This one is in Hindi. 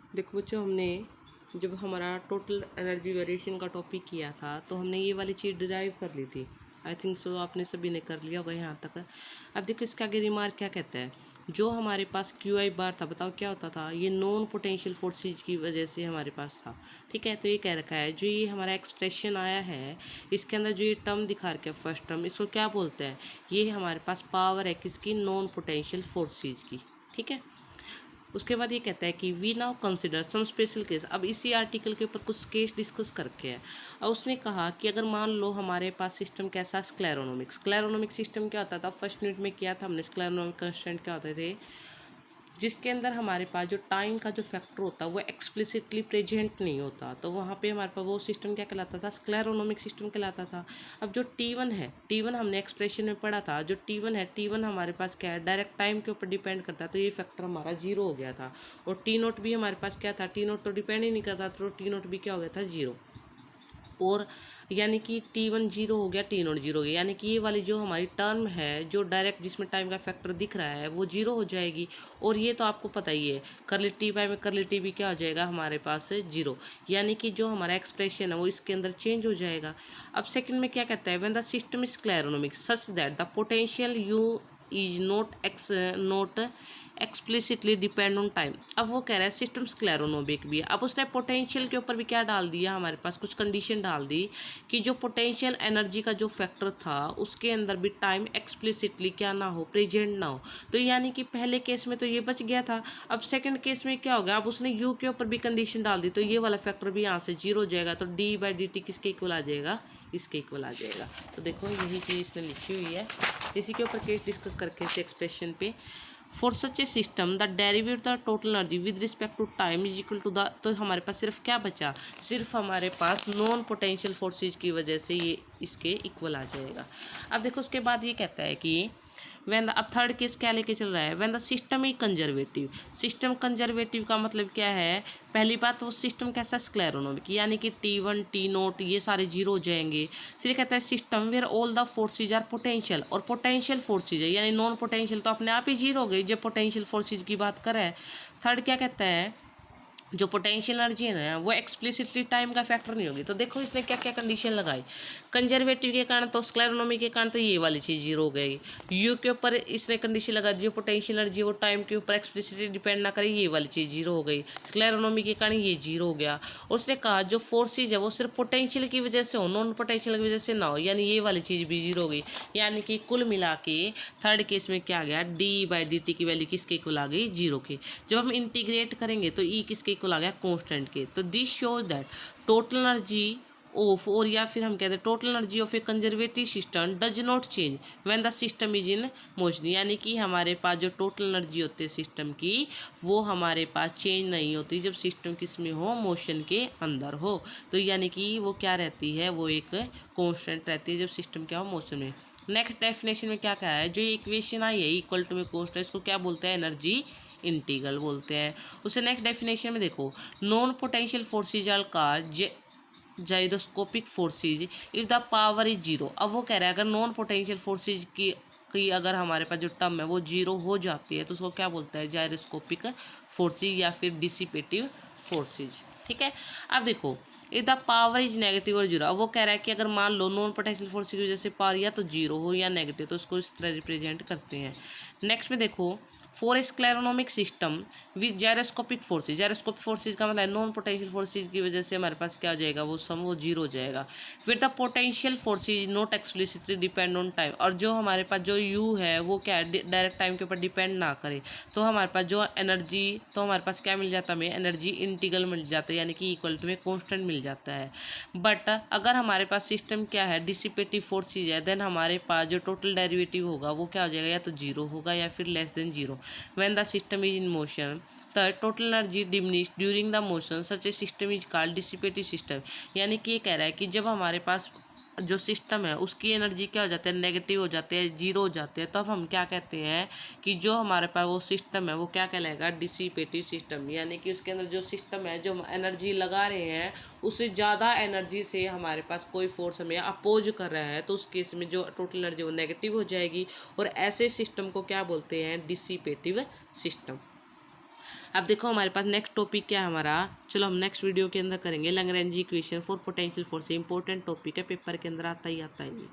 देखो बच्चों, हमने जब हमारा टोटल एनर्जी वेरिएशन का टॉपिक किया था तो हमने ये वाली चीज़ डिराइव कर ली थी। आई थिंक सो आपने सभी ने कर लिया होगा यहाँ तक। अब देखो इसके आगे रिमार्क क्या कहता है। जो हमारे पास क्यू आई बार था, बताओ क्या होता था, ये नॉन पोटेंशियल फोर्सेज की वजह से हमारे पास था। ठीक है, तो ये कह रखा है जो ये हमारा एक्सप्रेशन आया है इसके अंदर जो ये टर्म दिखा रखा है फर्स्ट टर्म, इसको क्या बोलते हैं, ये हमारे पास पावर है किसकी, नॉन पोटेंशियल फोर्सेज की। ठीक है, उसके बाद ये कहता है कि we now consider some special case. अब इसी आर्टिकल के ऊपर कुछ केस डिस्कस करके है और उसने कहा कि अगर मान लो हमारे पास सिस्टम कैसा, स्क्लेरोनोमिक सिस्टम क्या होता था, फर्स्ट यूनिट में किया था हमने। स्क्लेरोनोमिक कंस्टेंट क्या होते थे, जिसके अंदर हमारे पास जो टाइम का जो फैक्टर होता है वो एक्सप्लिसिटली प्रेजेंट नहीं होता, तो वहाँ पे हमारे पास वो सिस्टम क्या कहलाता था, स्क्लेरोनोमिक सिस्टम कहलाता था। अब जो T1 है, T1 हमने एक्सप्रेशन में पढ़ा था, जो T1 है, T1 हमारे पास क्या है, डायरेक्ट टाइम के ऊपर डिपेंड करता है, तो ये फैक्टर हमारा जीरो हो गया था। और T0 भी हमारे पास क्या था, T0 तो डिपेंड ही नहीं करता, तो T0 भी क्या हो गया था, जीरो। और यानी कि T1 जीरो हो गया, T0 जीरो हो गया, यानी कि ये वाली जो हमारी टर्म है जो डायरेक्ट जिसमें टाइम का फैक्टर दिख रहा है वो जीरो हो जाएगी। और ये तो आपको पता ही है, करली टी बाय में करली टी भी क्या हो जाएगा हमारे पास जीरो, यानी कि जो हमारा एक्सप्रेशन है वो इसके अंदर चेंज हो जाएगा। अब सेकंड में क्या कहता है, when the system is scleronomic such that the potential U is not explicitly depend on time. अब वो कह रहा है सिस्टम स्क्लेरोनोमिक भी है। अब उसने पोटेंशियल के ऊपर भी क्या डाल दिया, हमारे पास कुछ कंडीशन डाल दी कि जो पोटेंशियल एनर्जी का जो फैक्टर था उसके अंदर भी टाइम एक्सप्लिसिटली क्या ना हो, प्रेजेंट ना हो। तो यानी कि पहले केस में तो ये बच गया था। अब सेकंड केस में क्या हो गया, अब उसने यू के ऊपर भी कंडीशन डाल दी, तो ये वाला फैक्टर भी यहाँ से जीरो हो जाएगा, तो डी बाई डी टी किसके इक्वल आ जाएगा, इसके इक्वल आ जाएगा। तो देखो यही चीज़ इसने लिखी हुई है, इसी के ऊपर केस डिस्कस करके इस एक्सप्रेशन पे। For such a system the derivate the total energy with respect to time is equal to the, तो हमारे पास सिर्फ क्या बचा, सिर्फ हमारे पास नॉन पोटेंशियल फोर्सेज की वजह से ये इसके इक्वल आ जाएगा। अब देखो उसके बाद ये कहता है कि वैन अब थर्ड केस क्या लेके चल रहा है, when the system is conservative. System conservative का मतलब क्या है, पहली बात वो सिस्टम कैसा, स्क्लेरोनोमिक, यानी कि T1 T0 ये सारे जीरो हो जाएंगे। फिर कहता है system where all the forces are potential, और पोटेंशियल फोर्सेज है, यानी नॉन पोटेंशियल तो अपने आप ही जीरो हो गई जब पोटेंशियल फोर्सेज की बात करें। थर्ड क्या कहता है, जो पोटेंशियल एनर्जी है ना वो एक्सप्लिसिटली टाइम का फैक्टर नहीं होगी। तो देखो इसने क्या क्या कंडीशन लगाई, कंजर्वेटिव के कारण तो स्क्लेरोनोमी के कारण तो ये वाली चीज़ जीरो हो गई। यू के ऊपर इसने कंडीशन लगा दी जो पोटेंशियल एनर्जी वो टाइम के ऊपर एक्सप्लिसिटली डिपेंड ना करे, ये वाली चीज़ जीरो हो गई। स्क्लेरोनोमी के कारण ये जीरो हो गया। और उसने कहा जो फोर्सेज है वो सिर्फ पोटेंशियल की वजह से हो, नॉन पोटेंशियल की वजह से ना हो, यानी ये वाली चीज़ भी जीरो हो गई। यानी कि कुल मिला के थर्ड केस में क्या आ गया, डी बाई डी टी की वैल्यू किसके इक्वल आ गई, जीरो के। जब हम इंटीग्रेट करेंगे तो ई किसके इक्वल आ गया, कांस्टेंट के। तो this shows that total energy of, और या फिर हम कहते हैं total energy of A conservative system does not change when the system is in motion, यानी कि हमारे पास जो टोटल एनर्जी होती है सिस्टम की वो हमारे पास चेंज नहीं होती जब सिस्टम किस में हो, मोशन के अंदर हो। तो यानी कि वो क्या रहती है, वो एक कांस्टेंट रहती है जब सिस्टम क्या हो, मोशन में। नेक्स्ट डेफिनेशन में क्या कहा है, जो इक्वेशन आई है इक्वल टू में कांस्टेंट, इसको क्या बोलते हैं, एनर्जी इंटीग्रल बोलते हैं। उसे नेक्स्ट डेफिनेशन में देखो, non potential forces are called gyroscopic forces if the power is zero. अब वो कह रहा है अगर नॉन पोटेंशियल फोर्सेज की अगर हमारे पास जो टर्म है वो जीरो हो जाती है तो उसको क्या बोलता है, जाइरोस्कोपिक फोर्सेज या फिर डिसिपेटिव फोर्सेज। ठीक है, अब देखो if the power is negative और जीरो। अब वो कह रहा है कि अगर मान लो नॉन पोटेंशियल फोर्स की वजह से पावर या तो जीरो हो या नेगेटिव, तो उसको इस तरह रिप्रेजेंट करते हैं। नेक्स्ट में देखो, for a scleronomic system with gyroscopic forces, gyroscopic forces का मतलब नॉन पोटेंशियल फोर्सेज की वजह से हमारे पास क्या हो जाएगा, वो सम वो जीरो हो जाएगा। फिर the potential forces not explicitly depend on time, और जो हमारे पास जो यू है वो क्या है, डायरेक्ट टाइम के ऊपर डिपेंड ना करे, तो हमारे पास जो एनर्जी, तो हमारे पास क्या मिल जाता है, हमें एनर्जी इंटीग्रल मिल जाता है, यानी कि इक्वल टू में कॉन्स्टेंट मिल जाता है। बट अगर हमारे पास सिस्टम क्या है, डिसिपेटिव फोर्सेज है, देन हमारे पास जो टोटल डेरिवेटिव होगा वो क्या हो जाएगा, या तो जीरो होगा या फिर less than zero. When the system is in motion the total energy diminish during the motion such a system is called dissipative system. यानी कि ये कह रहा है कि जब हमारे पास जो सिस्टम है उसकी एनर्जी क्या हो जाती है, नेगेटिव हो जाते हैं, जीरो हो जाते हैं, तब हम क्या कहते हैं कि जो हमारे पास वो सिस्टम है वो क्या कहलाएगा, डिसिपेटिव सिस्टम। यानी कि उसके अंदर जो सिस्टम है जो एनर्जी लगा रहे हैं उससे ज़्यादा एनर्जी से हमारे पास कोई फोर्स हमें अपोज कर रहा है, तो उस केस में जो टोटल एनर्जी वो नेगेटिव हो जाएगी, और ऐसे सिस्टम को क्या बोलते हैं, डिसिपेटिव सिस्टम। अब देखो हमारे पास नेक्स्ट टॉपिक क्या है हमारा, चलो हम नेक्स्ट वीडियो के अंदर करेंगे Lagrange equation for potential force. Important topic है, पेपर के अंदर आता ही आता है ये।